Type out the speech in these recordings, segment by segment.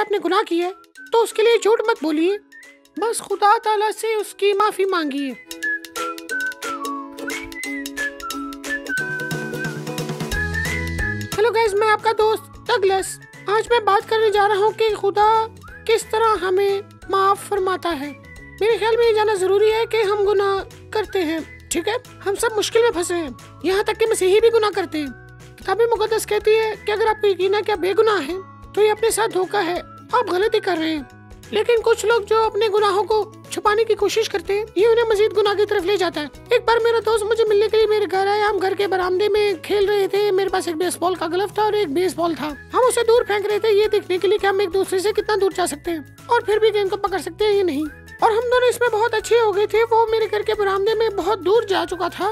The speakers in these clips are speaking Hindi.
आपने गुनाह किया है तो उसके लिए झूठ मत बोलिए, बस खुदा ताला से उसकी माफी मांगिए। हेलो गाइस, मैं आपका दोस्त डगलस। आज मैं बात करने जा रहा हूँ कि खुदा किस तरह हमें माफ फरमाता है। मेरे ख्याल में ये जानना जरूरी है कि हम गुनाह करते हैं, ठीक है। हम सब मुश्किल में फंसे हैं, यहाँ तक कि मसीही भी गुनाह करते हैं। किताब मुकद्दस कहती है कि अगर आपको यकीन है कि आप बेगुनाह हैं तो ये अपने साथ धोखा है, आप गलती कर रहे हैं। लेकिन कुछ लोग जो अपने गुनाहों को छुपाने की कोशिश करते हैं, ये उन्हें मजीद गुनाह की तरफ ले जाता है। एक बार मेरा दोस्त मुझे मिलने के लिए मेरे घर आया। हम घर के बरामदे में खेल रहे थे। मेरे पास एक बेसबॉल का ग्लव था और एक बेसबॉल था। हम उसे दूर फेंक रहे थे ये देखने के लिए कि हम एक दूसरे से कितना दूर जा सकते हैं और फिर भी गेंद को पकड़ सकते हैं या नहीं। और हम दोनों इसमें बहुत अच्छे हो गए थे। वो मेरे घर के बरामदे में बहुत दूर जा चुका था।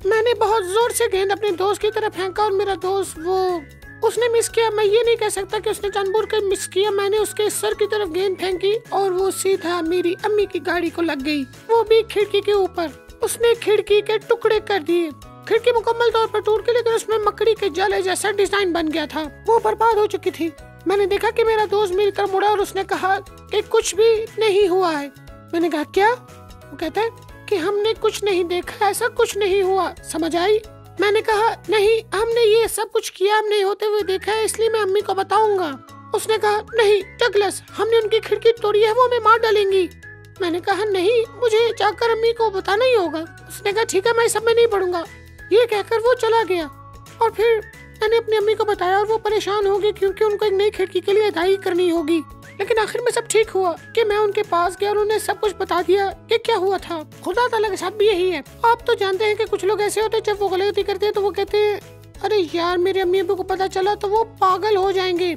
मैंने बहुत जोर से गेंद अपने दोस्त की तरफ फेंका और मेरा दोस्त उसने मिस किया। मैं ये नहीं कह सकता कि उसने जानबूझकर मिस किया। मैंने उसके सर की तरफ गेंद फेंकी और वो सीधा मेरी अम्मी की गाड़ी को लग गई, वो भी खिड़की के ऊपर। उसने खिड़की के टुकड़े कर दिए। खिड़की मुकम्मल तौर पर टूट गई, लेकिन उसमें मकड़ी के जाले जैसा डिजाइन बन गया था। वो बर्बाद हो चुकी थी। मैंने देखा कि मेरा दोस्त मेरी तरफ मुड़ा और उसने कहा कि कुछ भी नहीं हुआ है। मैंने कहा क्या? वो कहता है कि हमने कुछ नहीं देखा, ऐसा कुछ नहीं हुआ, समझ आई? मैंने कहा नहीं, हमने ये सब कुछ किया, हमने होते हुए देखा है, इसलिए मैं अम्मी को बताऊंगा। उसने कहा नहीं डगलस, हमने उनकी खिड़की तोड़ी है, वो हमें मार डालेंगी। मैंने कहा नहीं, मुझे जाकर अम्मी को बताना ही होगा। उसने कहा ठीक है, मैं सब में नहीं पढ़ूंगा। ये कहकर वो चला गया और फिर मैंने अपनी अम्मी को बताया और वो परेशान हो गई क्योंकि उनको एक नई खिड़की के लिए अदायगी करनी होगी। लेकिन आखिर में सब ठीक हुआ कि मैं उनके पास गया और उन्हें सब कुछ बता दिया कि क्या हुआ था। खुदा ताला के साथ भी यही है। आप तो जानते हैं कि कुछ लोग ऐसे होते हैं, जब वो गलती करते हैं तो वो कहते हैं अरे यार मेरे अम्मी अब्बू को पता चला तो वो पागल हो जाएंगे।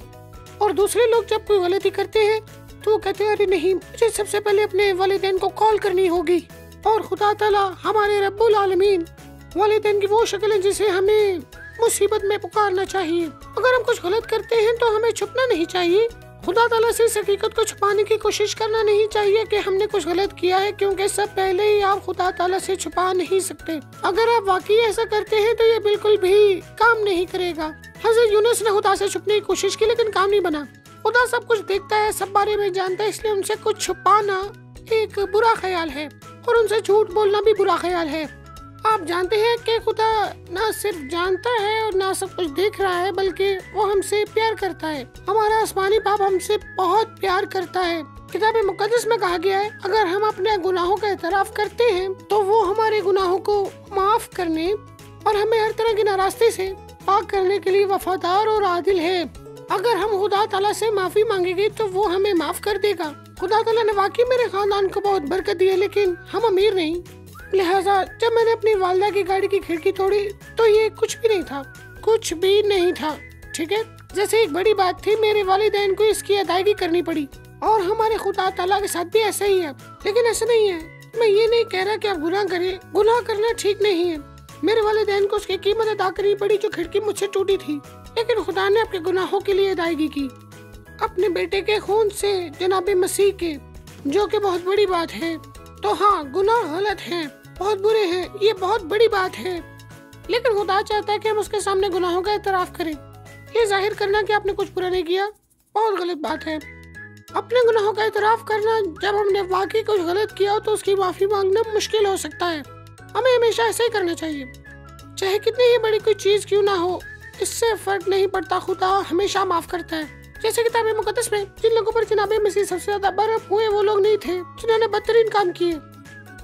और दूसरे लोग जब कोई गलती करते हैं तो वो कहते हैं अरे नहीं, मुझे सबसे पहले अपने वालिदैन को कॉल करनी होगी। और खुदा ताला हमारे रब्बुल आलमीन वालिदैन की वो शक्ल है जिसे हमें मुसीबत में पुकारना चाहिए। अगर हम कुछ गलत करते हैं तो हमें छुपना नहीं चाहिए। खुदा ताला से इस हकीकत को छुपाने की कोशिश करना नहीं चाहिए कि हमने कुछ गलत किया है, क्योंकि सब पहले ही आप खुदा ताला से छुपा नहीं सकते। अगर आप वाकई ऐसा करते हैं तो ये बिल्कुल भी काम नहीं करेगा। हज़रत यूनुस ने खुदा से छुपने की कोशिश की लेकिन काम नहीं बना। खुदा सब कुछ देखता है, सब बारे में जानता है, इसलिए उनसे कुछ छुपाना एक बुरा ख्याल है और उनसे झूठ बोलना भी बुरा ख्याल है। आप जानते हैं कि खुदा ना सिर्फ जानता है और ना सब कुछ देख रहा है, बल्कि वो हमसे प्यार करता है। हमारा आसमानी बाप हमसे बहुत प्यार करता है। किताब मुकद्दस में कहा गया है अगर हम अपने गुनाहों का एतराफ करते हैं तो वो हमारे गुनाहों को माफ करने और हमें हर तरह की नाराजगी से पाक करने के लिए वफादार और आदिल है। अगर हम खुदा ताला से माफी मांगेंगे तो वो हमें माफ कर देगा। खुदा ताला ने वाकई मेरे खानदान को बहुत बरकत दी है, लेकिन हम अमीर नहीं। लिहाजा जब मैंने अपनी वालिदा की गाड़ी की खिड़की तोड़ी तो ये कुछ भी नहीं था, कुछ भी नहीं था, ठीक है। जैसे एक बड़ी बात थी, मेरे वालिदैन को इसकी अदायगी करनी पड़ी। और हमारे खुदा ताला के साथ भी ऐसा ही है। लेकिन ऐसा नहीं है, मैं ये नहीं कह रहा कि आप गुनाह करें, गुनाह करना ठीक नहीं है। मेरे वालिदैन को उसकी कीमत अदा करनी पड़ी जो खिड़की मुझसे टूटी थी, लेकिन खुदा ने आपके गुनाहों के लिए अदायगी की अपने बेटे के खून से, जनाबे मसीह के, जो कि बहुत बड़ी बात है। तो हाँ, गुनाह गलत है, बहुत बुरे हैं, ये बहुत बड़ी बात है, लेकिन खुदा चाहता है कि हम उसके सामने गुनाहों का एतराफ करें। ये जाहिर करना कि आपने कुछ बुरा नहीं किया बहुत गलत बात है। अपने गुनाहों का एतराफ करना, जब हमने वाकई कुछ गलत किया हो तो उसकी माफी मांगना मुश्किल हो सकता है। हमें हमेशा ऐसे ही करना चाहिए, चाहे कितनी ही बड़ी कोई चीज क्यों ना हो, इससे फर्क नहीं पड़ता, खुदा हमेशा माफ करता है। जैसे किताब मुकद्दस में जिन लोगों पर जनाबे मसीह सबसे ज्यादा बर्म हुए वो लोग नहीं थे जिन्होंने बदतरीन काम किए,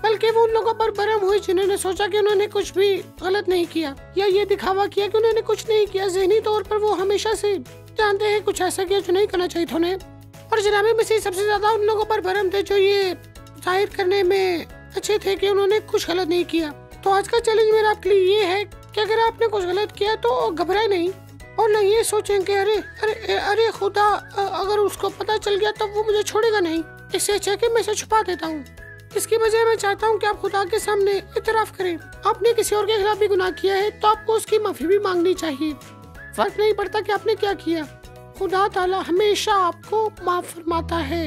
बल्कि वो उन लोगों पर बर्म हुए जिन्होंने सोचा कि उन्होंने कुछ भी गलत नहीं किया या ये दिखावा किया कि उन्होंने कुछ नहीं किया। ज़हनी तौर पर वो हमेशा से जानते हैं कुछ ऐसा किया जो नहीं करना चाहिए था उन्हें। और जनाबे मसीह सबसे ज्यादा उन लोगों पर बर्म थे जो ये जाहिर करने में अच्छे थे कि उन्होंने कुछ गलत नहीं किया। तो आज का चैलेंज मेरा आपके लिए ये है कि अगर आपने कुछ गलत किया तो घबराए नहीं और न ये सोचें कि अरे अरे अरे खुदा अगर उसको पता चल गया तो वो मुझे छोड़ेगा नहीं, इससे अच्छा कि मैं इसे छुपा देता हूँ। इसकी बजाय मैं चाहता हूँ कि आप खुदा के सामने इतराफ करें। आपने किसी और के खिलाफ भी गुनाह किया है तो आपको उसकी माफी भी मांगनी चाहिए। फर्क नहीं पड़ता कि आपने क्या किया, खुदा ताला हमेशा आपको माफ फरमाता है।